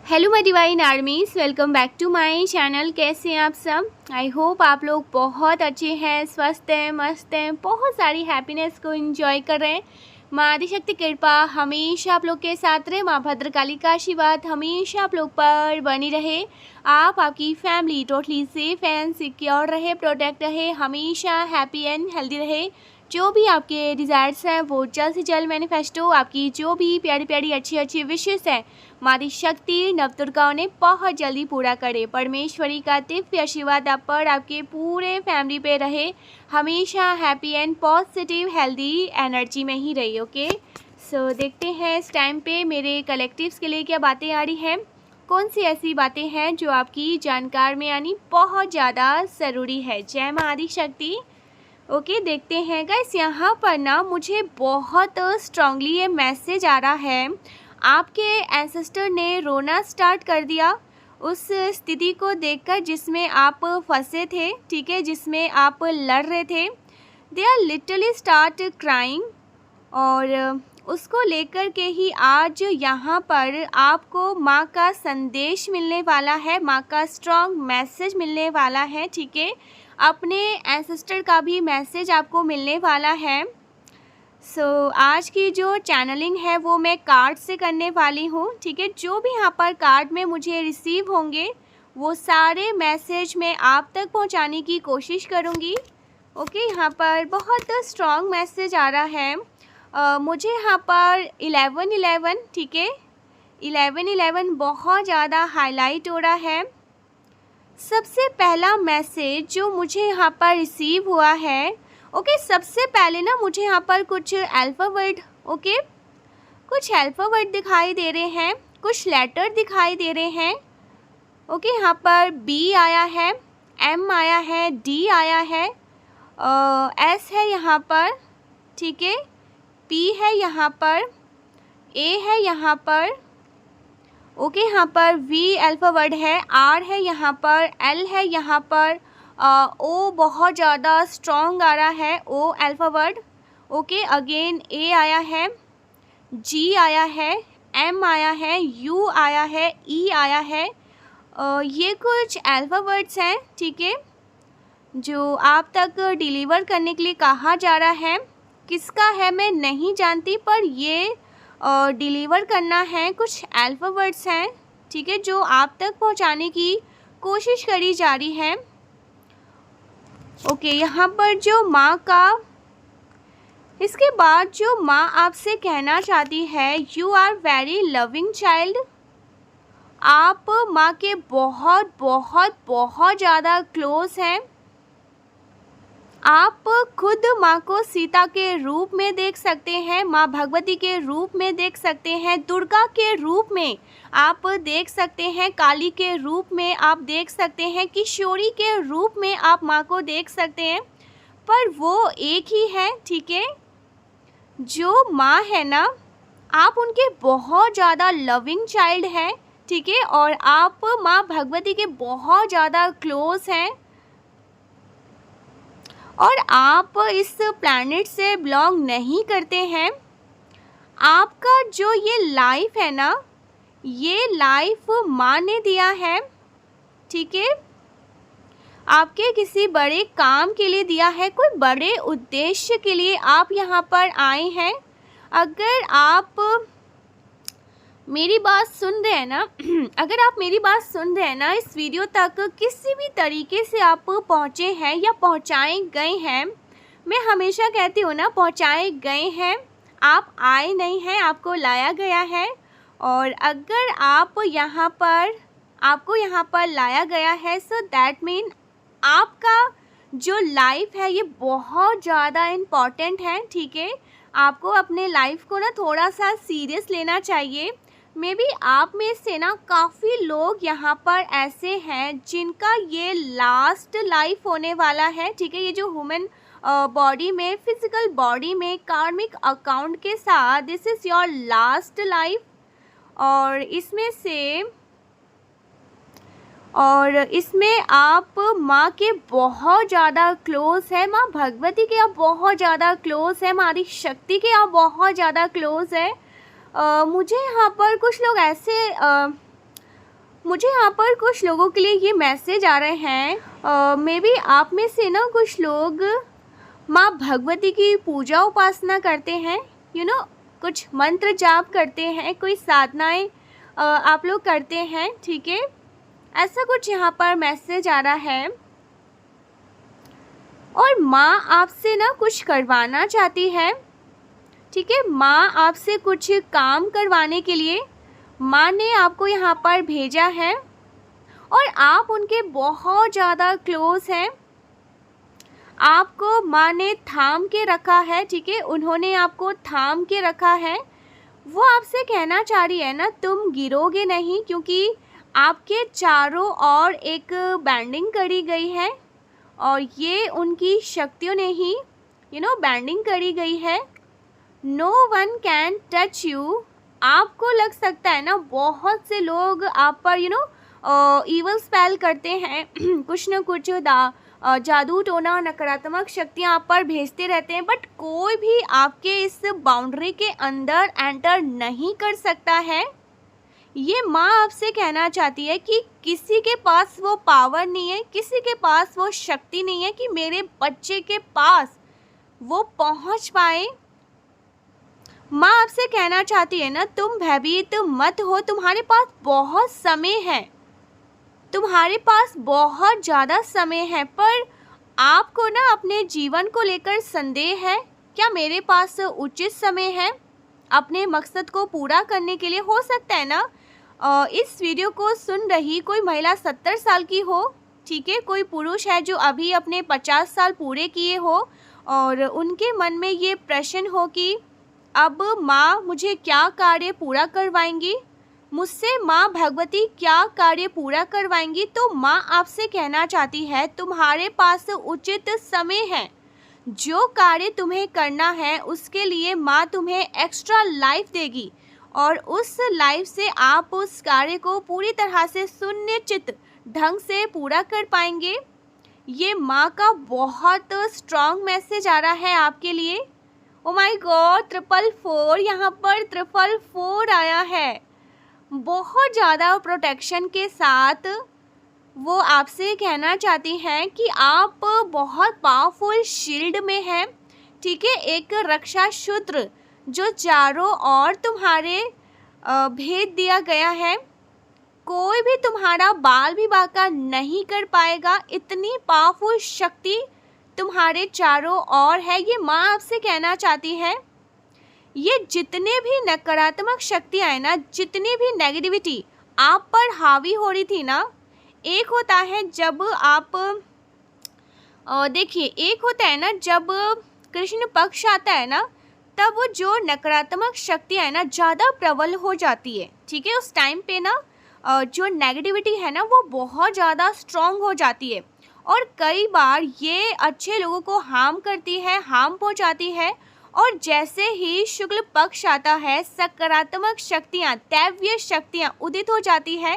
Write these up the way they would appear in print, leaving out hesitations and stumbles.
Hello my divine armies, welcome back to my channel. कैसे हैं आप सब? आई होप आप लोग बहुत अच्छे हैं, स्वस्थ हैं, मस्त हैं, बहुत सारी हैप्पीनेस को एंजॉय कर रहे हैं। माँ आदिशक्ति कृपा हमेशा आप लोग के साथ रहे। माँ भद्रकाली का आशीर्वाद हमेशा आप लोग पर बनी रहे। आप, आपकी family totally safe and secure रहे, प्रोटेक्ट रहे, हमेशा हैप्पी एंड हेल्दी रहे। जो भी आपके डिज़ायर्स हैं वो जल्द से जल्द मैनिफेस्ट हो। आपकी जो भी प्यारी प्यारी अच्छी अच्छी विशेष हैं माँ आदिशक्ति नवदुर्गाओं ने बहुत जल्दी पूरा करे। परमेश्वरी का दिव्य आशीर्वाद आप पर, आपके पूरे फैमिली पे रहे, हमेशा happy and positive healthy energy में ही रही। ओके, सो देखते हैं इस टाइम पे मेरे कलेक्टिव्स के लिए क्या बातें आ रही हैं, कौन सी ऐसी बातें हैं जो आपकी जानकार में आनी बहुत ज़्यादा ज़रूरी है। जय माँ आदिशक्ति। ओके, देखते हैं गाइस। यहाँ पर ना मुझे बहुत स्ट्रांगली ये मैसेज आ रहा है, आपके एंसेस्टर ने रोना स्टार्ट कर दिया उस स्थिति को देखकर जिसमें आप फंसे थे, ठीक है, जिसमें आप लड़ रहे थे। They are literally start crying, और उसको लेकर के ही आज यहाँ पर आपको माँ का संदेश मिलने वाला है, माँ का स्ट्रॉन्ग मैसेज मिलने वाला है, ठीक है। अपने एंसेस्टर का भी मैसेज आपको मिलने वाला है। आज की जो चैनलिंग है वो मैं कार्ड से करने वाली हूँ, ठीक है। जो भी यहाँ पर कार्ड में मुझे रिसीव होंगे वो सारे मैसेज मैं आप तक पहुँचाने की कोशिश करूँगी। ओके, यहाँ पर बहुत स्ट्रॉन्ग मैसेज आ रहा है। मुझे यहाँ पर 11-11, ठीक है, 11-11 बहुत ज़्यादा हाईलाइट हो रहा है। सबसे पहला मैसेज जो मुझे यहाँ पर रिसीव हुआ है, ओके, सबसे पहले ना मुझे यहाँ पर कुछ अल्फ़ाबेट, ओके, कुछ अल्फ़ाबेट दिखाई दे रहे हैं, कुछ लेटर दिखाई दे रहे हैं। ओके, यहाँ पर बी आया है, एम आया है, डी आया है, एस है यहाँ पर, ठीक है, पी है यहाँ पर, ए है यहाँ पर, ओके, यहाँ पर वी अल्फ़ाबेट है, आर है यहाँ पर, एल है यहाँ पर, ओ बहुत ज़्यादा स्ट्रॉन्ग आ रहा है, ओ अल्फ़ाबेट। ओके, अगेन ए आया है, जी आया है, एम आया है, यू आया है, ई आया है। ये कुछ अल्फ़ाबेट्स हैं, ठीक है, जो आप तक डिलीवर करने के लिए कहा जा रहा है। किसका है मैं नहीं जानती, पर ये डिलीवर करना है, कुछ अल्फ़ाबेट्स हैं, ठीक है, जो आप तक पहुंचाने की कोशिश करी जा रही है। ओके, यहाँ पर जो माँ का, इसके बाद जो माँ आपसे कहना चाहती है, you are very loving child. आप माँ के बहुत बहुत बहुत ज़्यादा क्लोज हैं। आप खुद माँ को सीता के रूप में देख सकते हैं, माँ भगवती के रूप में देख सकते हैं, दुर्गा के रूप में आप देख सकते हैं, काली के रूप में आप देख सकते हैं, किशोरी के रूप में आप माँ को देख सकते हैं। पर वो एक ही है, ठीक है, जो माँ है ना, आप उनके बहुत ज़्यादा लविंग चाइल्ड हैं, ठीक है, और आप माँ भगवती के बहुत ज़्यादा क्लोज हैं। और आप इस प्लैनेट से बिलोंग नहीं करते हैं। आपका जो ये लाइफ है ना, ये लाइफ माँ ने दिया है, ठीक है, आपके किसी बड़े काम के लिए दिया है, कोई बड़े उद्देश्य के लिए आप यहाँ पर आए हैं। अगर आप मेरी बात सुन रहे हैं ना अगर आप मेरी बात सुन रहे हैं ना, इस वीडियो तक किसी भी तरीके से आप पहुँचे हैं या पहुँचाए गए हैं, मैं हमेशा कहती हूँ ना, पहुँचाए गए हैं, आप आए नहीं हैं, आपको लाया गया है। और अगर आप यहाँ पर, आपको यहाँ पर लाया गया है, सो दैट मीन आपका जो लाइफ है ये बहुत ज़्यादा इम्पॉर्टेंट है, ठीक है। आपको अपने लाइफ को ना थोड़ा सा सीरियस लेना चाहिए। मे बी आप में से ना काफ़ी लोग यहाँ पर ऐसे हैं जिनका ये लास्ट लाइफ होने वाला है, ठीक है। ये जो ह्यूमन बॉडी में, फिजिकल बॉडी में, कार्मिक अकाउंट के साथ, this is your last life. और इसमें आप माँ के बहुत ज़्यादा क्लोज है, माँ भगवती के आप बहुत ज़्यादा क्लोज है, माँ आदिशक्ति के आप बहुत ज़्यादा क्लोज है। मुझे यहाँ पर कुछ लोग ऐसे मुझे यहाँ पर कुछ लोगों के लिए ये मैसेज आ रहे हैं, मे बी आप में से ना कुछ लोग माँ भगवती की पूजा उपासना करते हैं, कुछ मंत्र जाप करते हैं, कोई साधनाएं आप लोग करते हैं, ठीक है। ऐसा कुछ यहाँ पर मैसेज आ रहा है और माँ आपसे ना कुछ करवाना चाहती है, ठीक है। माँ आपसे कुछ काम करवाने के लिए माँ ने आपको यहाँ पर भेजा है और आप उनके बहुत ज़्यादा क्लोज हैं। आपको माँ ने थाम के रखा है, ठीक है, उन्होंने आपको थाम के रखा है। वो आपसे कहना चाह रही है ना, तुम गिरोगे नहीं, क्योंकि आपके चारों ओर एक बैंडिंग करी गई है और ये उनकी शक्तियों ने ही बैंडिंग करी गई है। No one can touch you. आपको लग सकता है ना बहुत से लोग आप पर ईवल स्पेल करते हैं कुछ न कुछ जादू टोना नकारात्मक शक्तियाँ आप पर भेजते रहते हैं, बट कोई भी आपके इस बाउंड्री के अंदर एंटर नहीं कर सकता है। ये माँ आपसे कहना चाहती है कि किसी के पास वो पावर नहीं है, किसी के पास वो शक्ति नहीं है कि मेरे बच्चे के पास वो पहुँच पाए। माँ आपसे कहना चाहती है ना, तुम भयभीत मत हो, तुम्हारे पास बहुत समय है, तुम्हारे पास बहुत ज़्यादा समय है, पर आपको ना अपने जीवन को लेकर संदेह है। क्या मेरे पास उचित समय है अपने मकसद को पूरा करने के लिए? हो सकता है ना इस वीडियो को सुन रही कोई महिला 70 साल की हो, ठीक है, कोई पुरुष है जो अभी अपने 50 साल पूरे किए हो और उनके मन में ये प्रश्न हो कि अब माँ मुझे क्या कार्य पूरा करवाएंगी, मुझसे माँ भगवती क्या कार्य पूरा करवाएंगी। तो माँ आपसे कहना चाहती है तुम्हारे पास उचित समय है, जो कार्य तुम्हें करना है उसके लिए माँ तुम्हें एक्स्ट्रा लाइफ देगी और उस लाइफ से आप उस कार्य को पूरी तरह से सुनिश्चित ढंग से पूरा कर पाएंगे। ये माँ का बहुत स्ट्रॉन्ग मैसेज आ रहा है आपके लिए। ओ माय गॉड, 444 यहाँ पर 444 आया है। बहुत ज़्यादा प्रोटेक्शन के साथ वो आपसे कहना चाहती हैं कि आप बहुत पावरफुल शील्ड में हैं, ठीक है, एक रक्षा सूत्र जो चारों ओर तुम्हारे भेद दिया गया है। कोई भी तुम्हारा बाल भी बांका नहीं कर पाएगा, इतनी पावरफुल शक्ति तुम्हारे चारों ओर है। ये माँ आपसे कहना चाहती है ये जितने भी नकारात्मक शक्तियाँ हैं ना, जितनी भी नेगेटिविटी आप पर हावी हो रही थी ना, एक होता है जब आप देखिए, एक होता है ना जब कृष्ण पक्ष आता है ना, तब वो जो नकारात्मक शक्तियाँ है ना ज़्यादा प्रबल हो जाती है, ठीक है। उस टाइम पे ना जो नेगेटिविटी है ना वो बहुत ज़्यादा स्ट्रॉन्ग हो जाती है और कई बार ये अच्छे लोगों को हार्म करती है, हार्म पहुँचाती है। और जैसे ही शुक्ल पक्ष आता है, सकारात्मक शक्तियाँ, दैवीय शक्तियाँ उदित हो जाती है,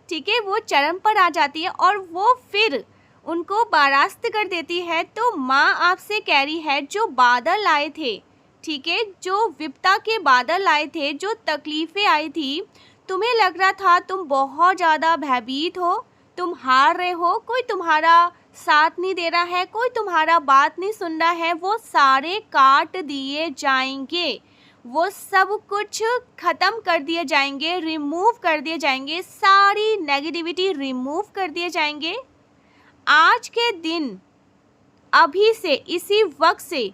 ठीक है, वो चरम पर आ जाती है और वो फिर उनको बर्खास्त कर देती है। तो माँ आपसे कह रही है जो बादल आए थे, ठीक है, जो विपदा के बादल आए थे, जो तकलीफ़ें आई थी, तुम्हें लग रहा था तुम बहुत ज़्यादा भयभीत हो, तुम हार रहे हो, कोई तुम्हारा साथ नहीं दे रहा है, कोई तुम्हारा बात नहीं सुन रहा है, वो सारे काट दिए जाएंगे, वो सब कुछ ख़त्म कर दिए जाएंगे, रिमूव कर दिए जाएंगे, सारी नेगेटिविटी रिमूव कर दिए जाएंगे। आज के दिन, अभी से, इसी वक्त से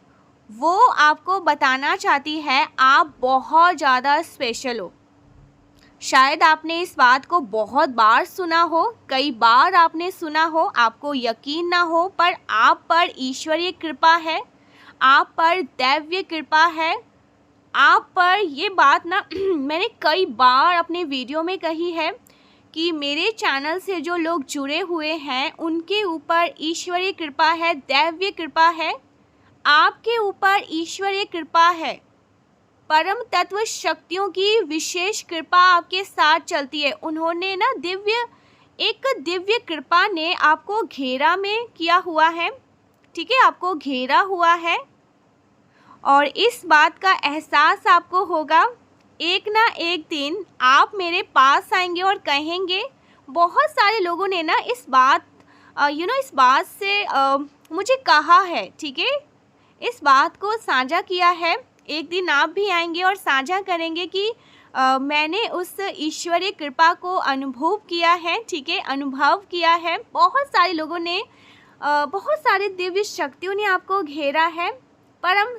वो आपको बताना चाहती है आप बहुत ज़्यादा स्पेशल हो। शायद आपने इस बात को बहुत बार सुना हो, कई बार आपने सुना हो, आपको यकीन ना हो, पर आप पर ईश्वरीय कृपा है, आप पर दैवीय कृपा है, आप पर ये बात ना मैंने कई बार अपने वीडियो में कही है कि मेरे चैनल से जो लोग जुड़े हुए हैं उनके ऊपर ईश्वरीय कृपा है, दैवीय कृपा है, आपके ऊपर ईश्वरीय कृपा है, परम तत्व शक्तियों की विशेष कृपा आपके साथ चलती है। उन्होंने ना एक दिव्य कृपा ने आपको घेरा में किया हुआ है, ठीक है, आपको घेरा हुआ है और इस बात का एहसास आपको होगा एक ना एक दिन आप मेरे पास आएंगे और कहेंगे बहुत सारे लोगों ने ना इस बात इस बात से मुझे कहा है, ठीक है, इस बात को साझा किया है। एक दिन आप भी आएंगे और साझा करेंगे कि मैंने उस ईश्वरीय कृपा को अनुभव किया है, ठीक है, अनुभव किया है। बहुत सारे लोगों ने बहुत सारे दिव्य शक्तियों ने आपको घेरा है, परम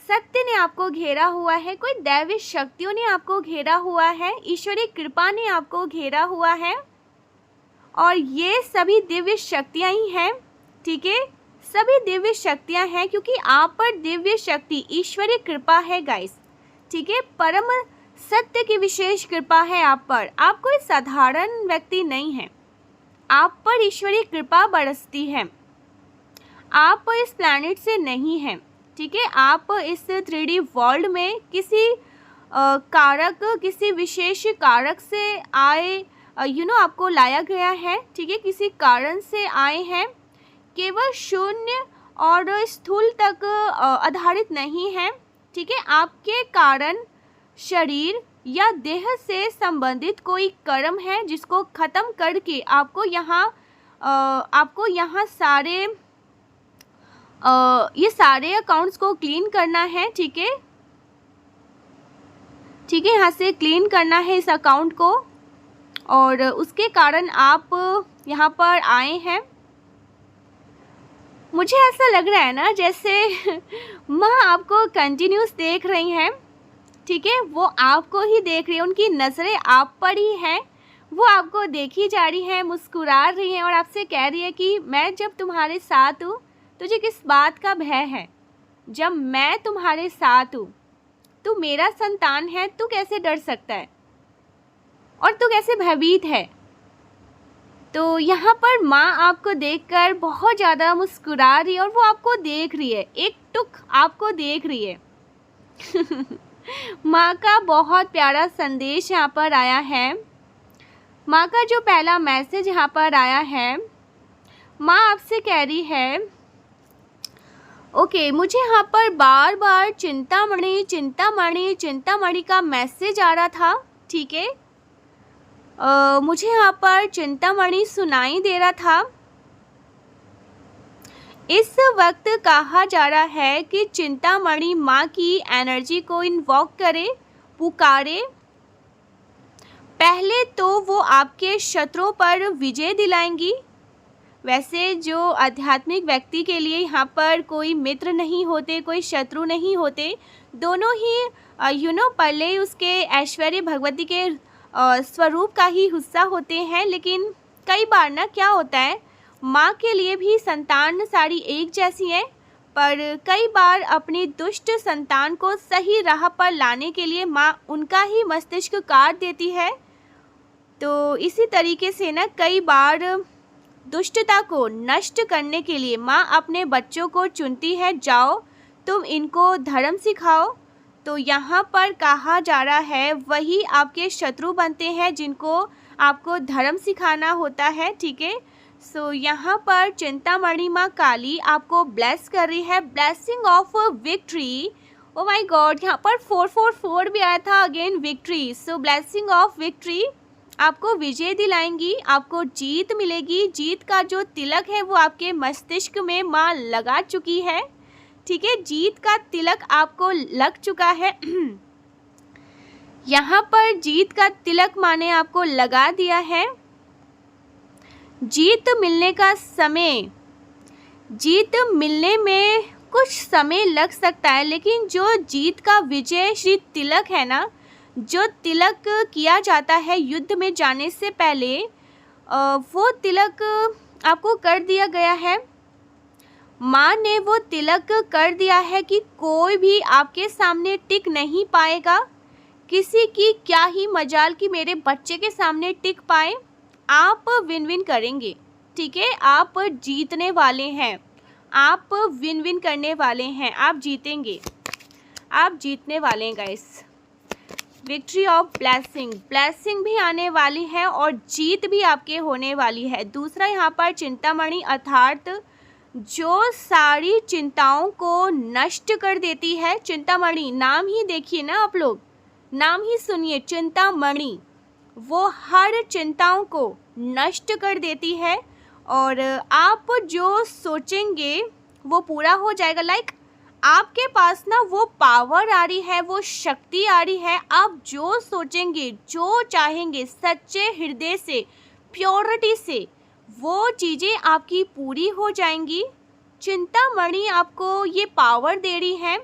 सत्य ने आपको घेरा हुआ है, कोई दैवी शक्तियों ने आपको घेरा हुआ है, ईश्वरीय कृपा ने आपको घेरा हुआ है, और ये सभी दिव्य शक्तियाँ ही हैं, ठीक है, सभी दिव्य शक्तियाँ हैं, क्योंकि आप पर दिव्य शक्ति ईश्वरीय कृपा है गाइस, ठीक है, परम सत्य की विशेष कृपा है आप पर। आप कोई साधारण व्यक्ति नहीं हैं, आप पर ईश्वरीय कृपा बरसती है। आप इस प्लैनेट से नहीं हैं, ठीक है, आप इस 3D वर्ल्ड में किसी कारक, किसी विशेष कारक से आए, आपको लाया गया है, ठीक है, किसी कारण से आए हैं, केवल शून्य और स्थूल तक आधारित नहीं है, ठीक है। आपके कारण शरीर या देह से संबंधित कोई कर्म है जिसको ख़त्म करके आपको यहाँ सारे ये सारे अकाउंट्स को क्लीन करना है, ठीक है, ठीक है, यहाँ से क्लीन करना है इस अकाउंट को, और उसके कारण आप यहाँ पर आए हैं। मुझे ऐसा लग रहा है ना जैसे माँ आपको कंटिन्यूस देख रही हैं, ठीक है, वो आपको ही देख रही है, उनकी नज़रें आप पर ही हैं, वो आपको देखी जा रही हैं, मुस्कुरा रही हैं और आपसे कह रही है कि मैं जब तुम्हारे साथ हूँ तुझे किस बात का भय है, जब मैं तुम्हारे साथ हूँ, तू मेरा संतान है, तू कैसे डर सकता है और तू कैसे भयभीत है। तो यहाँ पर माँ आपको देखकर बहुत ज़्यादा मुस्कुरा रही है और वो आपको देख रही है, एक टुक आपको देख रही है। माँ का बहुत प्यारा संदेश यहाँ पर आया है। माँ का जो पहला मैसेज यहाँ पर आया है, माँ आपसे कह रही है, ओके, मुझे यहाँ पर बार बार चिंतामणि चिंतामणि चिंतामणि का मैसेज आ रहा था, ठीक है, मुझे यहाँ पर चिंतामणि सुनाई दे रहा था। इस वक्त कहा जा रहा है कि चिंतामणि माँ की एनर्जी को इन्वॉक करे, पुकारे। पहले तो वो आपके शत्रुओं पर विजय दिलाएंगी। वैसे जो आध्यात्मिक व्यक्ति के लिए यहाँ पर कोई मित्र नहीं होते, कोई शत्रु नहीं होते, दोनों ही पहले उसके ऐश्वर्य भगवती के स्वरूप का ही हिस्सा होते हैं। लेकिन कई बार ना क्या होता है, माँ के लिए भी संतान सारी एक जैसी है, पर कई बार अपनी दुष्ट संतान को सही राह पर लाने के लिए माँ उनका ही मस्तिष्क काट देती है। तो इसी तरीके से ना कई बार दुष्टता को नष्ट करने के लिए माँ अपने बच्चों को चुनती है, जाओ तुम इनको धर्म सिखाओ। तो यहाँ पर कहा जा रहा है वही आपके शत्रु बनते हैं जिनको आपको धर्म सिखाना होता है, ठीक है। सो यहाँ पर चिंतामणि माँ काली आपको ब्लेस कर रही है, blessing of victory. Oh my God, यहाँ पर 444 भी आया था, again victory. So blessing of victory, आपको विजय दिलाएंगी, आपको जीत मिलेगी। जीत का जो तिलक है वो आपके मस्तिष्क में माँ लगा चुकी है, ठीक है, जीत का तिलक आपको लग चुका है। यहाँ पर जीत का तिलक माँ ने आपको लगा दिया है। जीत मिलने का समय, जीत मिलने में कुछ समय लग सकता है, लेकिन जो जीत का विजय श्री तिलक है ना, जो तिलक किया जाता है युद्ध में जाने से पहले, वो तिलक आपको कर दिया गया है। माँ ने वो तिलक कर दिया है कि कोई भी आपके सामने टिक नहीं पाएगा। किसी की क्या ही मजाल कि मेरे बच्चे के सामने टिक पाए। आप विन विन करेंगे, ठीक है, आप जीतने वाले हैं, आप विन विन करने वाले हैं, आप जीतेंगे, आप जीतने वाले हैं guys. Victory of blessing, blessing भी आने वाली है और जीत भी आपके होने वाली है। दूसरा यहाँ पर चिंतामणि अर्थात जो सारी चिंताओं को नष्ट कर देती है। चिंतामणि, नाम ही देखिए ना आप लोग, नाम ही सुनिए, चिंतामणि, वो हर चिंताओं को नष्ट कर देती है और आप जो सोचेंगे वो पूरा हो जाएगा। लाइक आपके पास ना वो पावर आ रही है, वो शक्ति आ रही है। आप जो सोचेंगे, जो चाहेंगे सच्चे हृदय से, प्योरिटी से, वो चीज़ें आपकी पूरी हो जाएंगी। चिंतामणि आपको ये पावर दे रही है,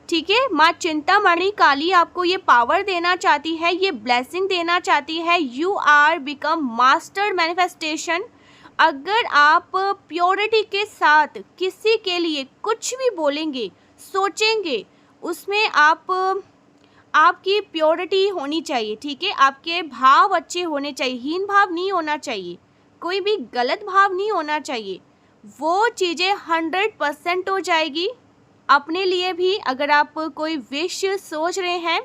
ठीक है। माँ चिंतामणि काली आपको ये पावर देना चाहती है, ये ब्लेसिंग देना चाहती है। You are become master manifestation. अगर आप प्योरिटी के साथ किसी के लिए कुछ भी बोलेंगे, सोचेंगे, उसमें आपकी प्योरिटी होनी चाहिए, ठीक है। आपके भाव अच्छे होने चाहिए, हीन भाव नहीं होना चाहिए, कोई भी गलत भाव नहीं होना चाहिए। वो चीज़ें 100% हो जाएगी। अपने लिए भी अगर आप कोई विश सोच रहे हैं,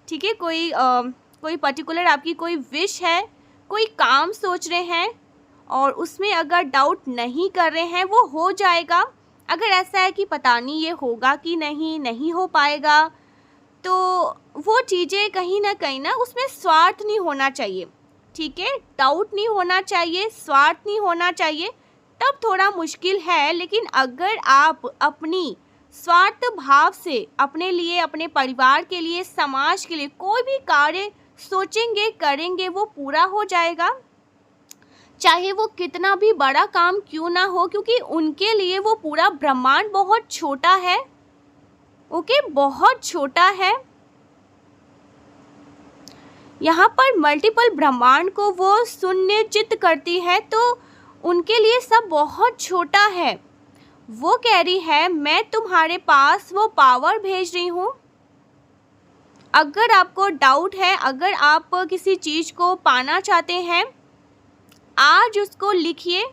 ठीक है, कोई पर्टिकुलर आपकी कोई विश है, कोई काम सोच रहे हैं और उसमें अगर डाउट नहीं कर रहे हैं, वो हो जाएगा। अगर ऐसा है कि पता नहीं ये होगा कि नहीं हो पाएगा, तो वो चीज़ें कहीं ना उसमें स्वार्थ नहीं होना चाहिए, ठीक है। डाउट नहीं होना चाहिए, स्वार्थ नहीं होना चाहिए, तब थोड़ा मुश्किल है। लेकिन अगर आप अपनी स्वार्थ भाव से अपने लिए, अपने परिवार के लिए, समाज के लिए कोई भी कार्य सोचेंगे, करेंगे, वो पूरा हो जाएगा। चाहे वो कितना भी बड़ा काम क्यों ना हो, क्योंकि उनके लिए वो पूरा ब्रह्मांड बहुत छोटा है, ओके, बहुत छोटा है। यहाँ पर मल्टीपल ब्रह्मांड को वो सुनिश्चित करती है, तो उनके लिए सब बहुत छोटा है। वो कह रही है मैं तुम्हारे पास वो पावर भेज रही हूँ। अगर आपको डाउट है, अगर आप किसी चीज़ को पाना चाहते हैं, आज उसको लिखिए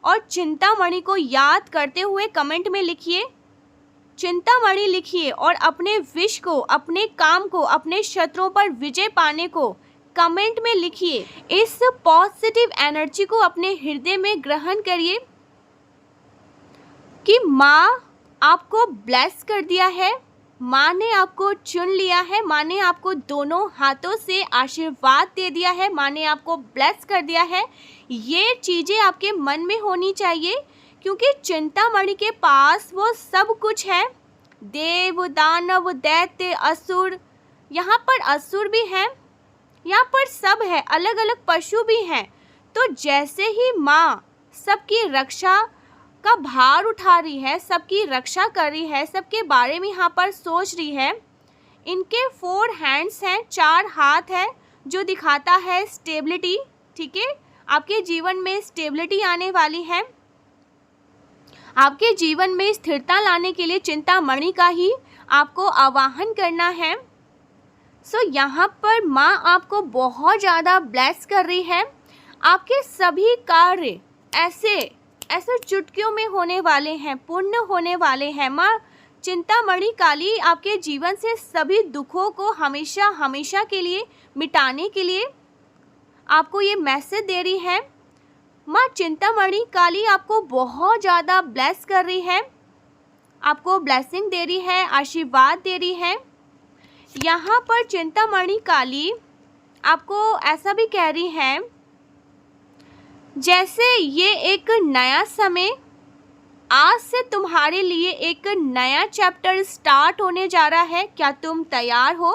और चिंतामणि को याद करते हुए कमेंट में लिखिए, चिंतामणि लिखिए और अपने विश को, अपने काम को, अपने शत्रुओं पर विजय पाने को कमेंट में लिखिए। इस पॉजिटिव एनर्जी को अपने हृदय में ग्रहण करिए कि माँ आपको ब्लेस कर दिया है, माँ ने आपको चुन लिया है, माँ ने आपको दोनों हाथों से आशीर्वाद दे दिया है, माँ ने आपको ब्लेस कर दिया है। ये चीज़ें आपके मन में होनी चाहिए, क्योंकि चिंतामणि के पास वो सब कुछ है। देव, दानव, दैत्य, असुर, यहाँ पर असुर भी हैं, यहाँ पर सब है, अलग अलग पशु भी हैं। तो जैसे ही माँ सबकी रक्षा का भार उठा रही है, सबकी रक्षा कर रही है, सबके बारे में यहाँ पर सोच रही है। इनके 4 हैंड्स हैं, 4 हाथ है, जो दिखाता है स्टेबिलिटी, ठीक है। आपके जीवन में स्टेबिलिटी आने वाली है। आपके जीवन में स्थिरता लाने के लिए चिंतामणि का ही आपको आवाहन करना है। सो यहाँ पर माँ आपको बहुत ज़्यादा ब्लेस कर रही है। आपके सभी कार्य ऐसे चुटकियों में होने वाले हैं, पूर्ण होने वाले हैं। माँ चिंतामणि काली आपके जीवन से सभी दुखों को हमेशा के लिए मिटाने के लिए आपको ये मैसेज दे रही है। माँ चिंतामणि काली आपको बहुत ज़्यादा ब्लेस कर रही है, आपको ब्लेसिंग दे रही है, आशीर्वाद दे रही है। यहाँ पर चिंतामणि काली आपको ऐसा भी कह रही है, जैसे ये एक नया समय, आज से तुम्हारे लिए एक नया चैप्टर स्टार्ट होने जा रहा है। क्या तुम तैयार हो?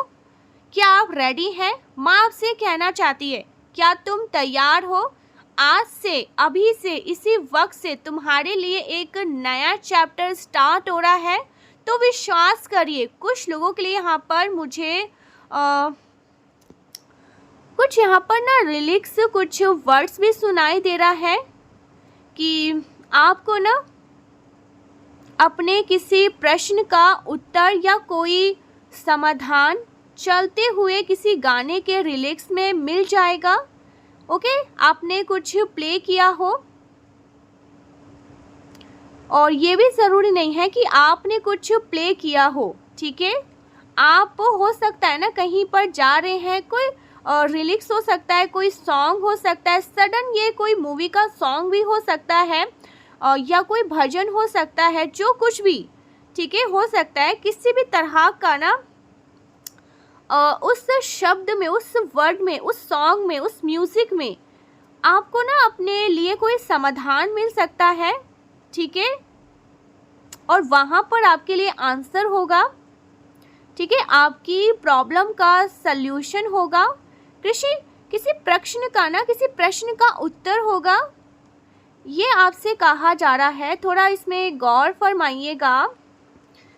क्या आप रेडी हैं? माँ आपसे कहना चाहती है, क्या तुम तैयार हो? आज से, अभी से, इसी वक्त से तुम्हारे लिए एक नया चैप्टर स्टार्ट हो रहा है। तो विश्वास करिए। कुछ लोगों के लिए यहाँ पर मुझे कुछ यहाँ पर ना लिरिक्स, कुछ वर्ड्स भी सुनाई दे रहा है कि आपको ना अपने किसी प्रश्न का उत्तर या कोई समाधान चलते हुए किसी गाने के लिरिक्स में मिल जाएगा। ओके, आपने कुछ प्ले किया हो, और ये भी ज़रूरी नहीं है कि आपने कुछ प्ले किया हो, ठीक है। आप हो सकता है ना कहीं पर जा रहे हैं, कोई लिरिक्स हो सकता है, कोई सॉन्ग हो सकता है, सडन ये कोई मूवी का सॉन्ग भी हो सकता है, या कोई भजन हो सकता है, जो कुछ भी, ठीक है, हो सकता है। किसी भी तरह का ना उस शब्द में, उस वर्ड में, उस सॉन्ग में, उस म्यूज़िक में आपको ना अपने लिए कोई समाधान मिल सकता है, ठीक है, और वहाँ पर आपके लिए आंसर होगा, ठीक है, आपकी प्रॉब्लम का सल्यूशन होगा, किसी प्रश्न का उत्तर होगा, ये आपसे कहा जा रहा है। थोड़ा इसमें गौर फरमाइएगा,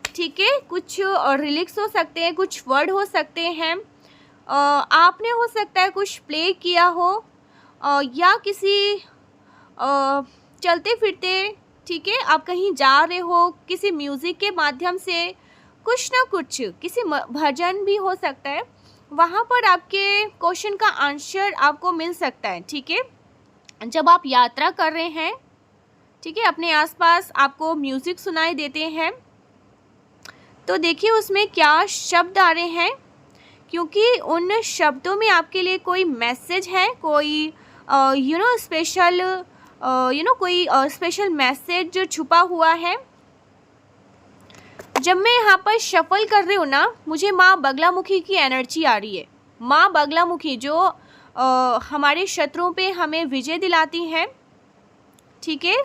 ठीक है। कुछ रिलिक्स हो सकते हैं, कुछ वर्ड हो सकते हैं, आपने हो सकता है कुछ प्ले किया हो, या किसी चलते फिरते, ठीक है, आप कहीं जा रहे हो, किसी म्यूज़िक के माध्यम से कुछ ना कुछ, किसी भजन भी हो सकता है, वहाँ पर आपके क्वेश्चन का आंसर आपको मिल सकता है, ठीक है। जब आप यात्रा कर रहे हैं, ठीक है, अपने आसपास आपको म्यूज़िक सुनाई देते हैं, तो देखिए उसमें क्या शब्द आ रहे हैं, क्योंकि उन शब्दों में आपके लिए कोई मैसेज है, कोई स्पेशल मैसेज जो छुपा हुआ है। जब मैं यहाँ पर शफल कर रही हूँ ना, मुझे माँ बगलामुखी की एनर्जी आ रही है। माँ बगलामुखी जो हमारे शत्रुओं पे हमें विजय दिलाती हैं, ठीक है,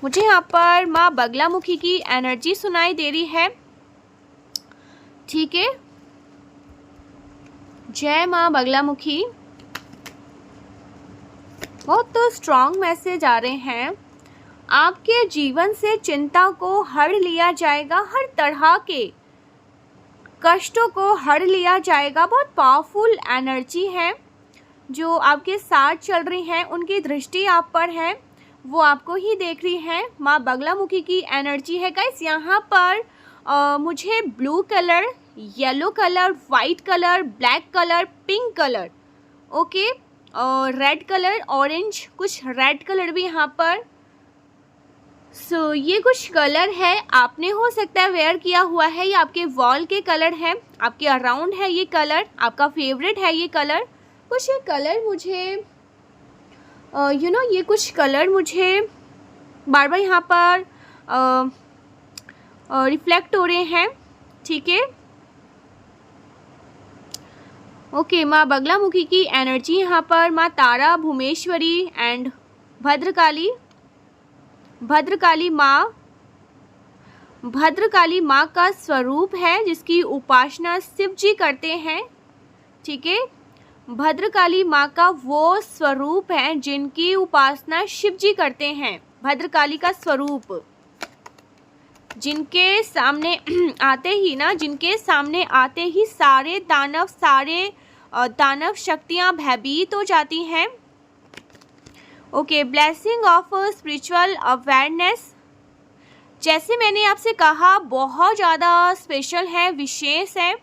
मुझे यहाँ पर माँ बगलामुखी की एनर्जी सुनाई दे रही है, ठीक है। जय माँ बगलामुखी। बहुत तो स्ट्रॉन्ग मैसेज आ रहे हैं। आपके जीवन से चिंता को हर लिया जाएगा, हर तरह के कष्टों को हर लिया जाएगा। बहुत पावरफुल एनर्जी है जो आपके साथ चल रही है, उनकी दृष्टि आप पर है, वो आपको ही देख रही है। माँ बगलामुखी की एनर्जी है गाइस। यहाँ पर मुझे blue colour, yellow colour, white colour, black colour, pink colour, okay, और रेड कलर, ऑरेंज, कुछ रेड कलर भी यहाँ पर। सो ये कुछ कलर है, आपने हो सकता है वेयर किया हुआ है, ये आपके वॉल के कलर है, आपके अराउंड है ये कलर, आपका फेवरेट है ये कलर। कुछ ये कलर मुझे ये कुछ कलर मुझे बार बार यहाँ पर रिफ्लेक्ट हो रहे हैं, ठीक है। ओके, माँ बगलामुखी की एनर्जी यहाँ पर माँ तारा, भुवनेश्वरी एंड भद्रकाली माँ का स्वरूप है जिसकी उपासना शिव जी करते हैं, ठीक है। भद्रकाली माँ का वो स्वरूप है जिनकी उपासना शिव जी करते हैं। भद्रकाली का स्वरूप जिनके सामने आते ही सारे दानव शक्तियाँ भयभीत हो जाती हैं। Okay, blessing of spiritual awareness, जैसे मैंने आपसे कहा, बहुत ज़्यादा स्पेशल है, विशेष है,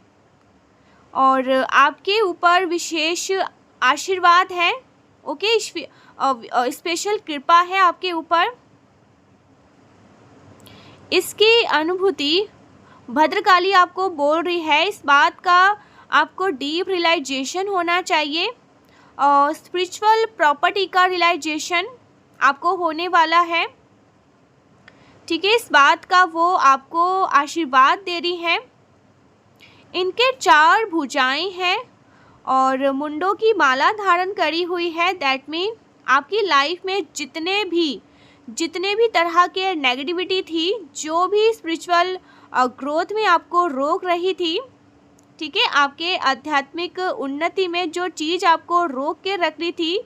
और आपके ऊपर विशेष आशीर्वाद है, ओके, स्पेशल कृपा है आपके ऊपर। इसकी अनुभूति भद्रकाली आपको बोल रही है, इस बात का आपको डीप रियलाइजेशन होना चाहिए, और स्पिरिचुअल प्रॉपर्टी का रियलाइजेशन आपको होने वाला है, ठीक है। इस बात का वो आपको आशीर्वाद दे रही है। इनके 4 भुजाएं हैं और मुंडों की माला धारण करी हुई है। दैट मीन आपकी लाइफ में जितने भी तरह के नेगेटिविटी थी, जो भी स्पिरिचुअल ग्रोथ में आपको रोक रही थी, ठीक है, आपके आध्यात्मिक उन्नति में जो चीज़ आपको रोक के रख रही थी,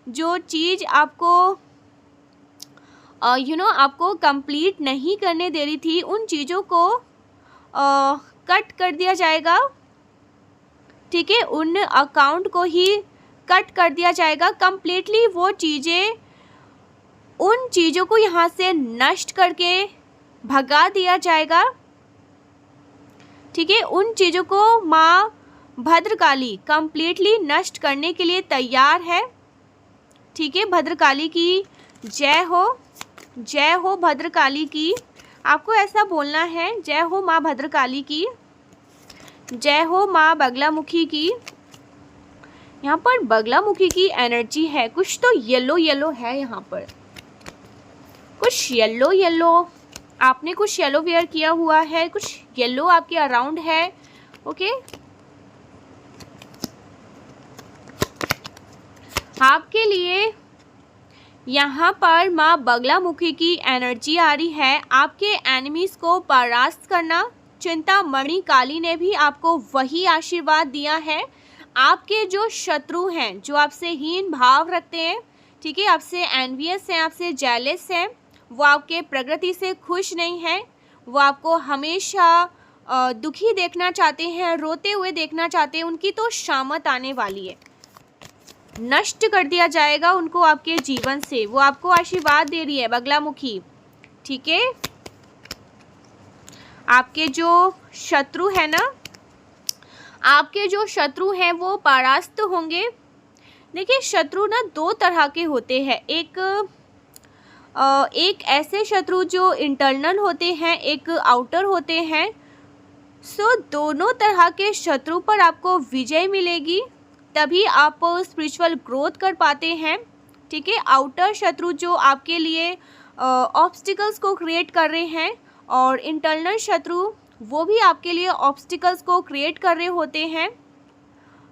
जो चीज़ आपको आपको कंप्लीट नहीं करने दे रही थी, उन चीज़ों को कट कर दिया जाएगा, ठीक है। उन अकाउंट को ही कट कर दिया जाएगा कंप्लीटली। वो चीज़ें, उन चीज़ों को यहाँ से नष्ट करके भगा दिया जाएगा, ठीक है। उन चीज़ों को माँ भद्रकाली कंप्लीटली नष्ट करने के लिए तैयार है, ठीक है। भद्रकाली की जय हो, जय हो भद्रकाली की। आपको ऐसा बोलना है, जय हो माँ भद्रकाली की, जय हो माँ बगलामुखी की। यहाँ पर बगलामुखी की एनर्जी है, कुछ तो येलो येलो है यहाँ पर, कुछ येलो येलो, आपने कुछ येलो वेयर किया हुआ है, कुछ येलो आपके अराउंड है, ओके। आपके लिए यहाँ पर माँ बगलामुखी की एनर्जी आ रही है। आपके एनिमीज़ को परास्त करना, चिंतामणि काली ने भी आपको वही आशीर्वाद दिया है। आपके जो शत्रु हैं, जो आपसे हीन भाव रखते हैं, ठीक है, आपसे एनवियस हैं, आपसे जेलस हैं, वो आपके प्रगति से खुश नहीं हैं, वो आपको हमेशा दुखी देखना चाहते हैं, रोते हुए देखना चाहते हैं, उनकी तो शामत आने वाली है, नष्ट कर दिया जाएगा उनको आपके जीवन से। वो आपको आशीर्वाद दे रही है बगलामुखी, ठीक है। आपके जो शत्रु है ना, आपके जो शत्रु हैं वो परास्त होंगे। देखिए, शत्रु ना दो तरह के होते हैं। एक ऐसे शत्रु जो इंटरनल होते हैं, एक आउटर होते हैं। सो दोनों तरह के शत्रु पर आपको विजय मिलेगी, तभी आप स्पिरिचुअल ग्रोथ कर पाते हैं, ठीक है। आउटर शत्रु जो आपके लिए ऑब्स्टिकल्स को क्रिएट कर रहे हैं, और इंटरनल शत्रु वो भी आपके लिए ऑब्स्टिकल्स को क्रिएट कर रहे होते हैं।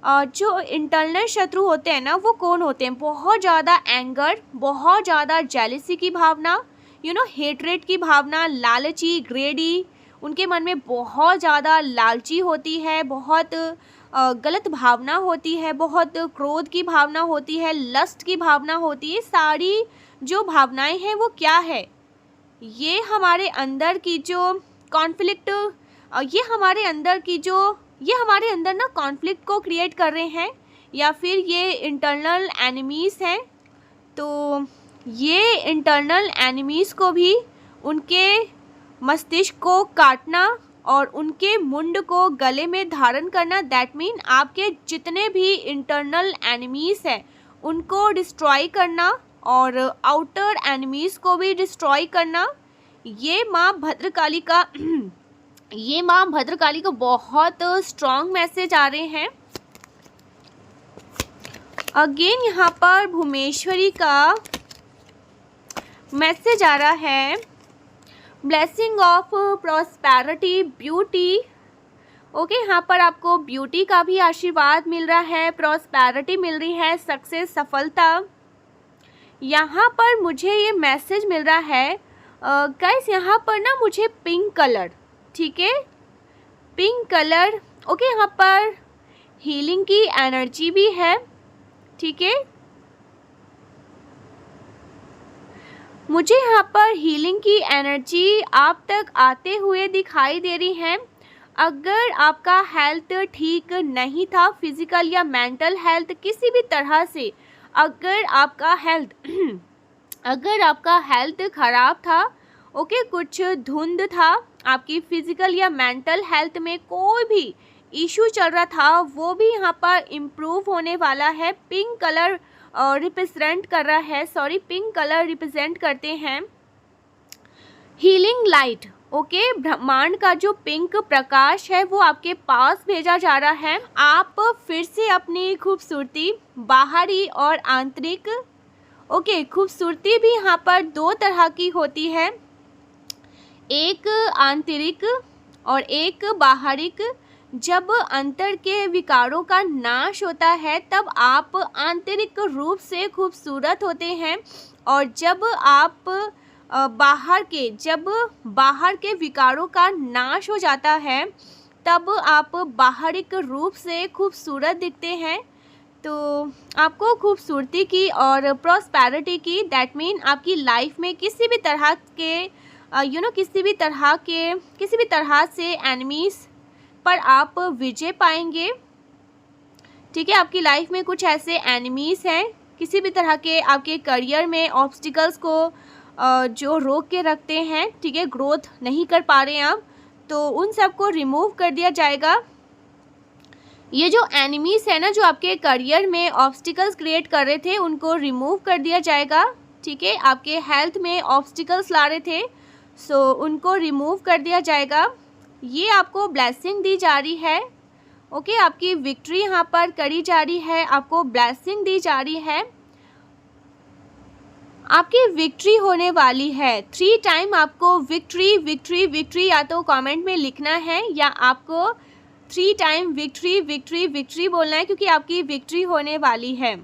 जो इंटरनल शत्रु होते हैं ना, वो कौन होते हैं? बहुत ज़्यादा एंगर, बहुत ज़्यादा जेलिसी की भावना, हेट्रेट की भावना, लालची, ग्रेडी, उनके मन में बहुत ज़्यादा लालची होती है, बहुत गलत भावना होती है, बहुत क्रोध की भावना होती है, लस्ट की भावना होती है। सारी जो भावनाएं हैं वो क्या है? ये हमारे अंदर की जो कॉन्फ्लिक्ट, ये हमारे अंदर ना कॉन्फ्लिक्ट को क्रिएट कर रहे हैं, या फिर ये इंटरनल एनिमीज़ हैं। तो ये इंटरनल एनिमीज़ को भी उनके मस्तिष्क को काटना और उनके मुंड को गले में धारण करना, दैट मीन आपके जितने भी इंटरनल एनिमीज़ हैं उनको डिस्ट्रॉय करना, और आउटर एनिमीज़ को भी डिस्ट्रॉय करना। ये माँ भद्रकाली को बहुत स्ट्रॉन्ग मैसेज आ रहे हैं। अगेन यहाँ पर भूमेश्वरी का मैसेज आ रहा है, blessing of prosperity, beauty. Okay, यहाँ पर आपको ब्यूटी का भी आशीर्वाद मिल रहा है, प्रॉस्पेरिटी मिल रही है, सक्सेस, सफलता। यहाँ पर मुझे ये मैसेज मिल रहा है गाइस, यहाँ पर ना मुझे पिंक कलर, ठीक है, पिंक कलर। ओके, यहाँ पर हीलिंग की एनर्जी भी है, ठीक है। मुझे यहाँ पर हीलिंग की एनर्जी आप तक आते हुए दिखाई दे रही है। अगर आपका हेल्थ ठीक नहीं था, फिजिकल या मेंटल हेल्थ किसी भी तरह से, अगर आपका हेल्थ ख़राब था, ओके, कुछ धुंध था, आपकी फिजिकल या मेंटल हेल्थ में कोई भी इशू चल रहा था, वो भी यहाँ पर इम्प्रूव होने वाला है। पिंक कलर रिप्रेजेंट कर रहा है, पिंक कलर रिप्रेजेंट करते हैं हीलिंग लाइट। ओके, ब्रह्मांड का जो पिंक प्रकाश है वो आपके पास भेजा जा रहा है। आप फिर से अपनी खूबसूरती, बाहरी और आंतरिक, ओके, खूबसूरती भी यहाँ पर दो तरह की होती है, एक आंतरिक और एक बाहरिक। जब अंतर के विकारों का नाश होता है तब आप आंतरिक रूप से खूबसूरत होते हैं, और जब आप बाहर के विकारों का नाश हो जाता है तब आप बाहरिक रूप से खूबसूरत दिखते हैं। तो आपको खूबसूरती की और प्रॉस्पेरिटी की, दैट मीन आपकी लाइफ में किसी भी तरह से एनिमीज़ पर आप विजय पाएंगे, ठीक है। आपकी लाइफ में कुछ ऐसे एनिमीज़ हैं, किसी भी तरह के आपके करियर में ऑब्स्टिकल्स को जो रोक के रखते हैं, ठीक है, ग्रोथ नहीं कर पा रहे हैं आप, तो उन सब को रिमूव कर दिया जाएगा। ये जो एनिमीज़ है ना, जो आपके करियर में ऑब्स्टिकल्स क्रिएट कर रहे थे, उनको रिमूव कर दिया जाएगा, ठीक है। आपके हेल्थ में ऑब्स्टिकल्स ला रहे थे, सो उनको रिमूव कर दिया जाएगा। ये आपको ब्लेसिंग दी जा रही है, ओके, आपकी विक्ट्री यहाँ पर करी जा रही है, आपको ब्लेसिंग दी जा रही है, आपकी विक्ट्री होने वाली है। 3 टाइम आपको विक्ट्री विक्ट्री विक्ट्री या तो कमेंट में लिखना है, या आपको 3 टाइम विक्ट्री विक्ट्री विक्ट्री बोलना है, क्योंकि आपकी विक्ट्री होने वाली है,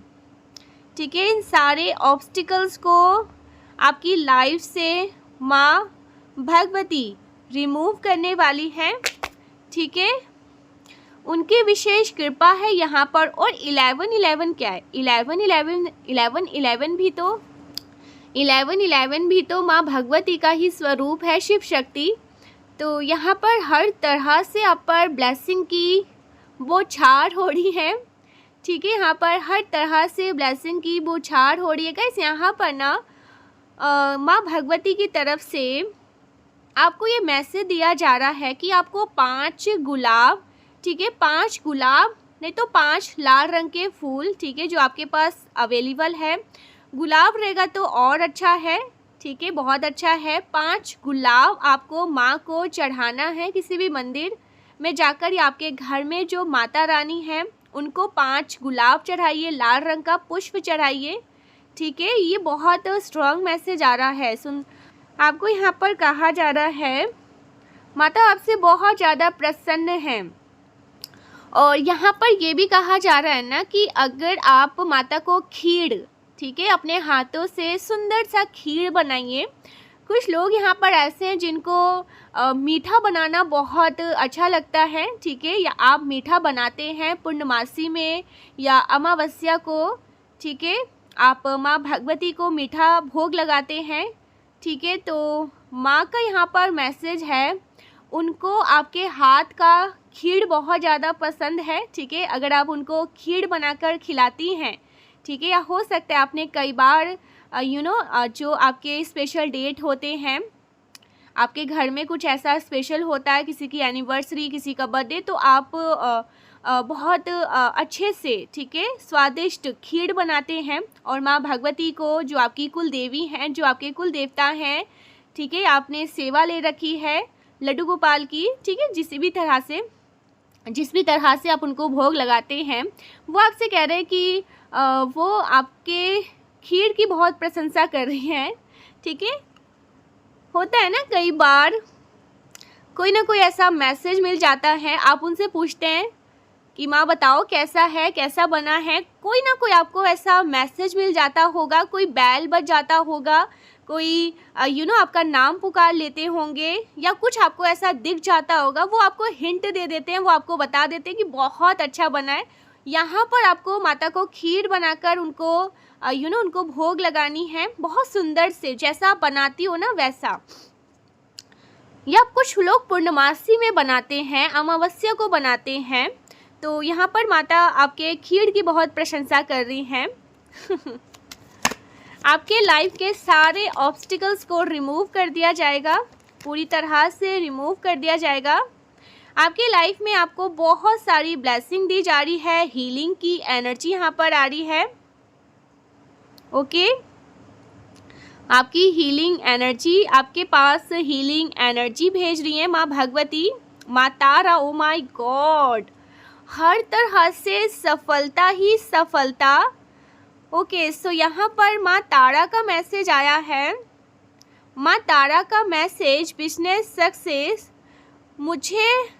ठीक है। इन सारे ऑब्स्टिकल्स को आपकी लाइफ से माँ भगवती रिमूव करने वाली हैं, ठीक है। उनकी विशेष कृपा है यहाँ पर। और 11-11 क्या है? 11-11 भी तो माँ भगवती का ही स्वरूप है, शिव शक्ति। तो यहाँ पर हर तरह से आप पर ब्लेसिंग की बौछार हो रही है, ठीक है। यहाँ पर हर तरह से ब्लेसिंग की बौछार हो रही है गाइस। यहाँ पर ना माँ भगवती की तरफ से आपको ये मैसेज दिया जा रहा है कि आपको 5 गुलाब, ठीक है, 5 गुलाब नहीं तो 5 लाल रंग के फूल, ठीक है, जो आपके पास अवेलेबल है। गुलाब रहेगा तो और अच्छा है, ठीक है, बहुत अच्छा है। 5 गुलाब आपको माँ को चढ़ाना है किसी भी मंदिर में जाकर, या आपके घर में जो माता रानी है उनको 5 गुलाब चढ़ाइए, लाल रंग का पुष्प चढ़ाइए, ठीक है। ये बहुत स्ट्रॉन्ग मैसेज आ रहा है। आपको यहाँ पर कहा जा रहा है माता आपसे बहुत ज़्यादा प्रसन्न है। और यहाँ पर ये भी कहा जा रहा है ना कि अगर आप माता को खीर, ठीक है, अपने हाथों से सुंदर सा खीर बनाइए। कुछ लोग यहाँ पर ऐसे हैं जिनको मीठा बनाना बहुत अच्छा लगता है, ठीक है, या आप मीठा बनाते हैं पूर्णमासी में या अमावस्या को, ठीक है, आप माँ भगवती को मीठा भोग लगाते हैं, ठीक है। तो माँ का यहाँ पर मैसेज है, उनको आपके हाथ का खीर बहुत ज़्यादा पसंद है, ठीक है। अगर आप उनको खीर बनाकर खिलाती हैं, ठीक है, या हो सकता है आपने कई बार जो आपके स्पेशल डेट होते हैं, आपके घर में कुछ ऐसा स्पेशल होता है, किसी की एनिवर्सरी, किसी का बर्थडे, तो आप बहुत अच्छे से, ठीक है, स्वादिष्ट खीर बनाते हैं और माँ भगवती को, जो आपकी कुल देवी हैं, जो आपके कुल देवता हैं, ठीक है, आपने सेवा ले रखी है लड्डू गोपाल की, ठीक है, जिस भी तरह से आप उनको भोग लगाते हैं, वो आपसे कह रहे हैं कि वो आपके खीर की बहुत प्रशंसा कर रही हैं, ठीक है। होता है ना कई बार कोई ना कोई ऐसा मैसेज मिल जाता है, आप उनसे पूछते हैं कि माँ बताओ कैसा है, कैसा बना है, कोई ना कोई आपको ऐसा मैसेज मिल जाता होगा, कोई बैल बज जाता होगा, कोई आपका नाम पुकार लेते होंगे, या कुछ आपको ऐसा दिख जाता होगा, वो आपको हिंट दे देते हैं, वो आपको बता देते हैं कि बहुत अच्छा बना है। यहाँ पर आपको माता को खीर बनाकर उनको उनको भोग लगानी है, बहुत सुंदर से, जैसा आप बनाती हो ना वैसा। या कुछ लोग पूर्णमासी में बनाते हैं, अमावस्या को बनाते हैं। तो यहाँ पर माता आपके खीर की बहुत प्रशंसा कर रही हैं। आपके लाइफ के सारे ऑब्स्टिकल्स को रिमूव कर दिया जाएगा, पूरी तरह से रिमूव कर दिया जाएगा। आपके लाइफ में आपको बहुत सारी ब्लेसिंग दी जा रही है, हीलिंग की एनर्जी यहाँ पर आ रही है, ओके। आपकी हीलिंग एनर्जी, आपके पास हीलिंग एनर्जी भेज रही है माँ भगवती, माँ तारा। ओ माय गॉड, हर तरह से सफलता ही सफलता, ओके। सो यहाँ पर माँ तारा का मैसेज आया है, माँ तारा का मैसेज बिजनेस सक्सेस। मुझे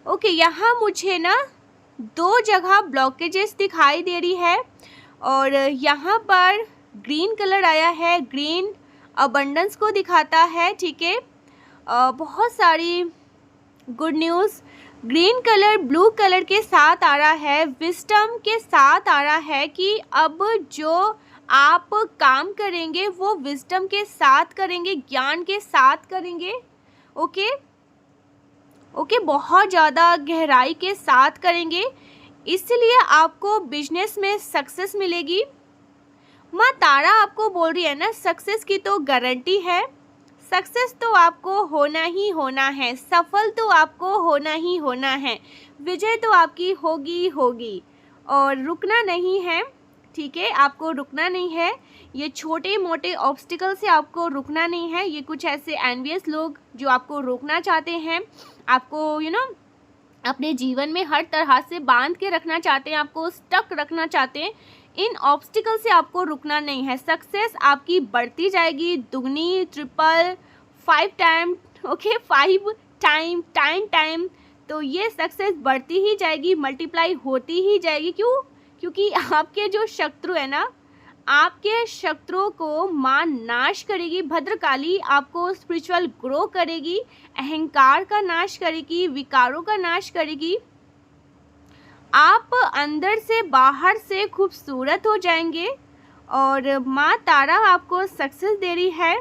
ओके, यहाँ मुझे ना 2 जगह ब्लॉकेजेस दिखाई दे रही है, और यहाँ पर ग्रीन कलर आया है, ग्रीन अबंडेंस को दिखाता है, ठीक है। बहुत सारी good news, green colour blue colour के साथ आ रहा है, विस्डम के साथ आ रहा है कि अब जो आप काम करेंगे वो विस्डम के साथ करेंगे, ज्ञान के साथ करेंगे, ओके ओके, बहुत ज़्यादा गहराई के साथ करेंगे, इसलिए आपको बिजनेस में सक्सेस मिलेगी। माँ तारा आपको बोल रही है ना, सक्सेस की तो गारंटी है, सक्सेस तो आपको होना ही होना है, सफल तो आपको होना ही होना है, विजय तो आपकी होगी होगी, और रुकना नहीं है, ठीक है, आपको रुकना नहीं है। ये छोटे मोटे ऑब्स्टिकल से आपको रुकना नहीं है। ये कुछ ऐसे एनवियस लोग जो आपको रोकना चाहते हैं, आपको अपने जीवन में हर तरह से बांध के रखना चाहते हैं, आपको स्टक रखना चाहते हैं, इन ऑब्स्टिकल से आपको रुकना नहीं है। सक्सेस आपकी बढ़ती जाएगी, दुगनी, ट्रिपल, 5 टाइम, ओके, 5 टाइम। तो ये सक्सेस बढ़ती ही जाएगी, मल्टीप्लाई होती ही जाएगी। क्योंकि आपके जो शत्रु है ना, आपके शत्रुओं को मां नाश करेगी। भद्रकाली आपको स्पिरिचुअल ग्रो करेगी, अहंकार का नाश करेगी, विकारों का नाश करेगी। आप अंदर से बाहर से खूबसूरत हो जाएंगे और माँ तारा आपको सक्सेस दे रही है।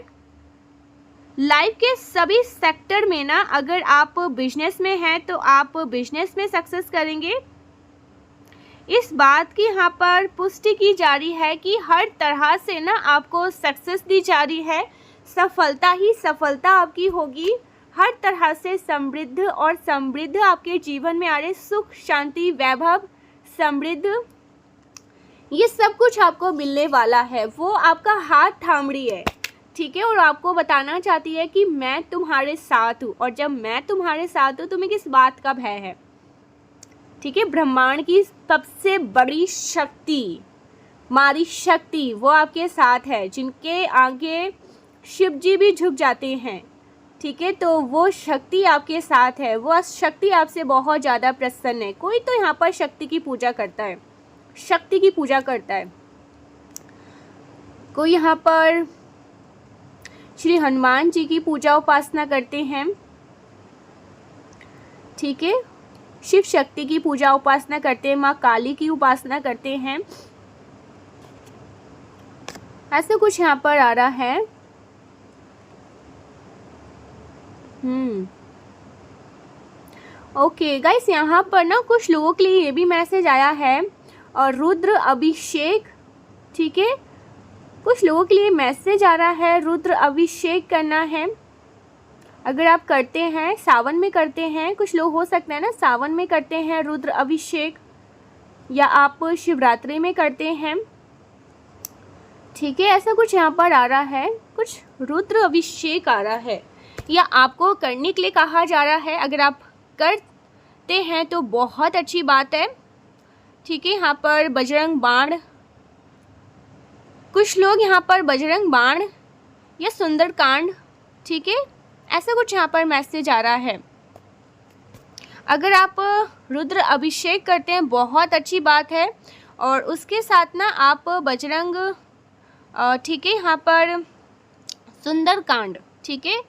लाइफ के सभी सेक्टर में ना, अगर आप बिजनेस में हैं तो आप बिजनेस में सक्सेस करेंगे। इस बात की यहाँ पर पुष्टि की जा रही है कि हर तरह से ना आपको सक्सेस दी जा रही है। सफलता ही सफलता आपकी होगी। हर तरह से समृद्ध और समृद्ध आपके जीवन में आ रहे सुख, शांति, वैभव, समृद्ध, ये सब कुछ आपको मिलने वाला है। वो आपका हाथ थाम रही है, ठीक है, और आपको बताना चाहती है कि मैं तुम्हारे साथ हूँ। और जब मैं तुम्हारे साथ हूँ तुम्हें किस बात का भय है, ठीक है। ब्रह्मांड की सबसे बड़ी शक्ति, मारी शक्ति, वो आपके साथ है, जिनके आगे शिव जी भी झुक जाते हैं, ठीक है। तो वो शक्ति आपके साथ है, वो शक्ति आपसे बहुत ज़्यादा प्रसन्न है। कोई तो यहाँ पर शक्ति की पूजा करता है, शक्ति की पूजा करता है। कोई यहाँ पर श्री हनुमान जी की पूजा उपासना करते हैं, ठीक है। शिव शक्ति की पूजा उपासना करते हैं, माँ काली की उपासना करते हैं। ऐसा कुछ यहाँ पर आ रहा है। ओके गाइस, यहाँ पर ना कुछ लोगों के लिए ये भी मैसेज आया है और रुद्र अभिषेक, ठीक है। कुछ लोगों के लिए मैसेज आ रहा है रुद्र अभिषेक करना है। अगर आप करते हैं, सावन में करते हैं, कुछ लोग हो सकते हैं ना सावन में करते हैं रुद्र अभिषेक, या आप शिवरात्रि में करते हैं, ठीक है। ऐसा कुछ यहाँ पर आ रहा है, कुछ रुद्र अभिषेक आ रहा है या आपको करने के लिए कहा जा रहा है। अगर आप करते हैं तो बहुत अच्छी बात है, ठीक है। यहाँ पर बजरंग बाण, कुछ लोग यहाँ पर बजरंग बाण या सुंदरकांड, ठीक है, ऐसा कुछ यहाँ पर मैसेज आ रहा है। अगर आप रुद्र अभिषेक करते हैं बहुत अच्छी बात है, और उसके साथ ना आप बजरंग, ठीक है, यहाँ पर सुंदरकांड, ठीक है,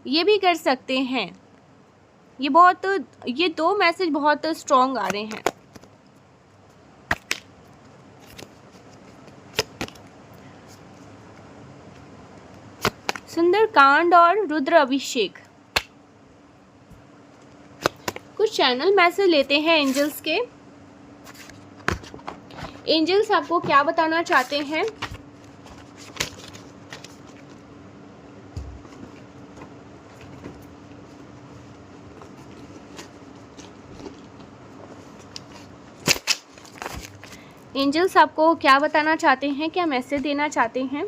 ये भी कर सकते हैं। ये दो मैसेज बहुत स्ट्रॉन्ग आ रहे हैं। सुंदरकांड और रुद्र अभिषेक। कुछ चैनल मैसेज लेते हैं एंजल्स के। एंजल्स आपको क्या बताना चाहते हैं? एंजल्स आपको क्या बताना चाहते हैं, क्या मैसेज देना चाहते हैं?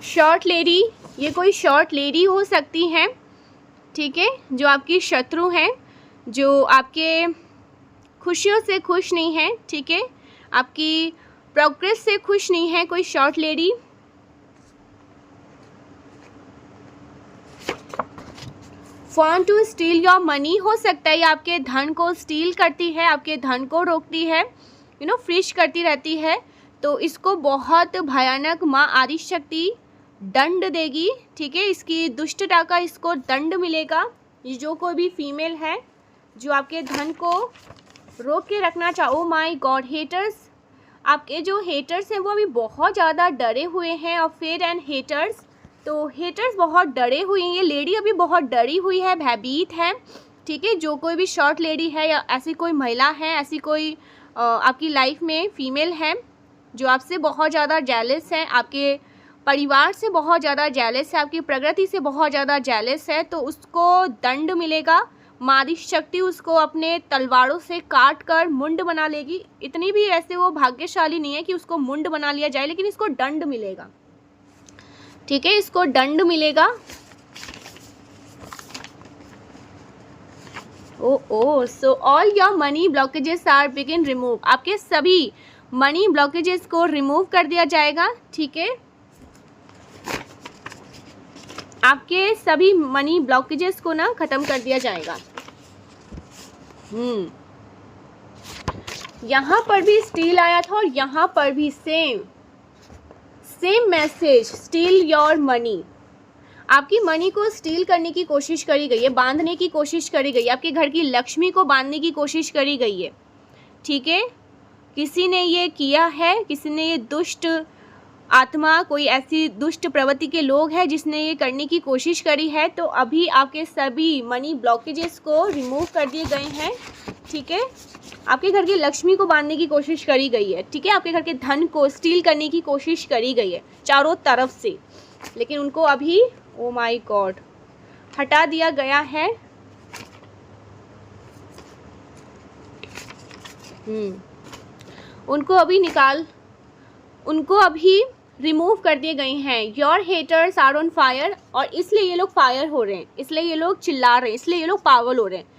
शॉर्ट लेडी, ये कोई शॉर्ट लेडी हो सकती है, ठीक है, जो आपकी शत्रु हैं, जो आपके खुशियों से खुश नहीं है, ठीक है, आपकी प्रोग्रेस से खुश नहीं है, कोई short lady. Want to steal your money, हो सकता है ये आपके धन को स्टील करती है, आपके धन को रोकती है, फ्रीज करती रहती है। तो इसको बहुत भयानक माँ आदिशक्ति दंड देगी, ठीक है, इसकी दुष्टता का इसको दंड मिलेगा। ये जो कोई भी फीमेल है जो आपके धन को रोक के रखना चाहो, माय गॉड, हेटर्स, आपके जो हेटर्स हैं वो अभी बहुत ज़्यादा डरे हुए हैं, और फेयर एंड हेटर्स, तो हेटर्स बहुत डरे हुए हैं। ये लेडी अभी बहुत डरी हुई है, भयभीत है, ठीक है। जो कोई भी शॉर्ट लेडी है या ऐसी कोई महिला है, ऐसी कोई आपकी लाइफ में फीमेल है जो आपसे बहुत ज़्यादा जेलस है, आपके परिवार से बहुत ज़्यादा जेलस है, आपकी प्रगति से बहुत ज़्यादा जेलस है, तो उसको दंड मिलेगा। मादी शक्ति उसको अपने तलवारों से काट कर मुंड बना लेगी। इतनी भी ऐसे वो भाग्यशाली नहीं है कि उसको मुंड बना लिया जाए, लेकिन इसको दंड मिलेगा, ठीक है, इसको दंड मिलेगा। So all your money blockages are begin remove, आपके सभी मनी ब्लॉकेजेस को रिमूव कर दिया जाएगा, ठीक है। आपके सभी मनी ब्लॉकेजेस को ना ख़त्म कर दिया जाएगा। यहाँ पर भी स्टील आया था और यहाँ पर भी same message, steel your money. आपकी मनी को स्टील करने की कोशिश करी गई है, बांधने की कोशिश करी गई है, आपके घर की लक्ष्मी को बांधने की कोशिश करी गई है। ठीक है, किसी ने ये किया है, किसी ने ये दुष्ट आत्मा, कोई ऐसी दुष्ट प्रवृत्ति के लोग हैं जिसने ये करने की कोशिश करी है। तो अभी आपके सभी मनी ब्लॉकेजेस को रिमूव कर दिए गए हैं। ठीक है, आपके घर की लक्ष्मी को बांधने की कोशिश करी गई है। ठीक है, आपके घर के धन को स्टील करने की कोशिश करी गई है चारों तरफ से, लेकिन उनको अभी, ओ माय गॉड, हटा दिया गया है। उनको अभी रिमूव कर दिए गए हैं। Your haters are on fire, और इसलिए ये लोग फायर हो रहे हैं, इसलिए ये लोग चिल्ला रहे हैं, इसलिए ये लोग पागल हो रहे हैं।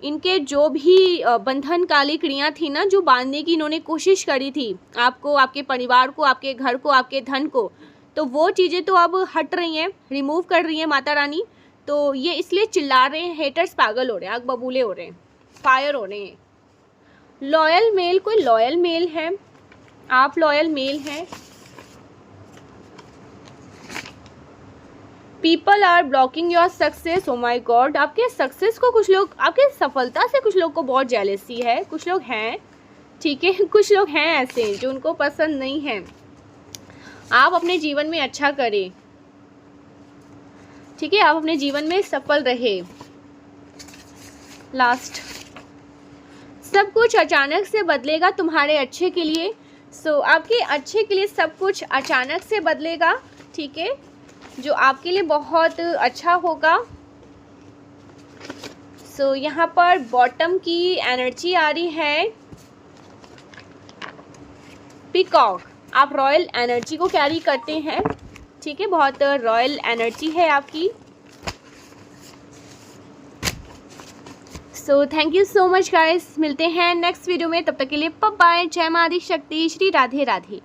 इनके जो भी बंधनकाली क्रिया थी ना, जो बांधने की इन्होंने कोशिश करी थी आपको, आपके परिवार को, आपके घर को, आपके धन को, तो वो चीज़ें तो अब हट रही हैं, रिमूव कर रही हैं माता रानी। तो ये इसलिए चिल्ला रहे हैं, हेटर्स पागल हो रहे हैं, आग बबूले हो रहे हैं, फायर हो रहे हैं। लॉयल मेल, कोई लॉयल मेल है, आप लॉयल मेल हैं। People are blocking your success, oh my God, आपके सक्सेस को कुछ लोग, आपके सफलता से कुछ लोग को बहुत जेलसी है, कुछ लोग हैं। ठीक है, कुछ लोग हैं ऐसे जो उनको पसंद नहीं है आप अपने जीवन में अच्छा करें। ठीक है, आप अपने जीवन में सफल रहे। लास्ट, सब कुछ अचानक से बदलेगा तुम्हारे अच्छे के लिए। आपके अच्छे के लिए सब कुछ अचानक से बदलेगा। ठीक है, जो आपके लिए बहुत अच्छा होगा। यहाँ पर बॉटम की एनर्जी आ रही है पीकॉक, आप रॉयल एनर्जी को कैरी करते हैं। ठीक है, बहुत रॉयल एनर्जी है आपकी। Thank you so much guys, मिलते हैं नेक्स्ट वीडियो में, तब तक के लिए बाय बाय। जय मां आदि शक्ति, श्री राधे राधे।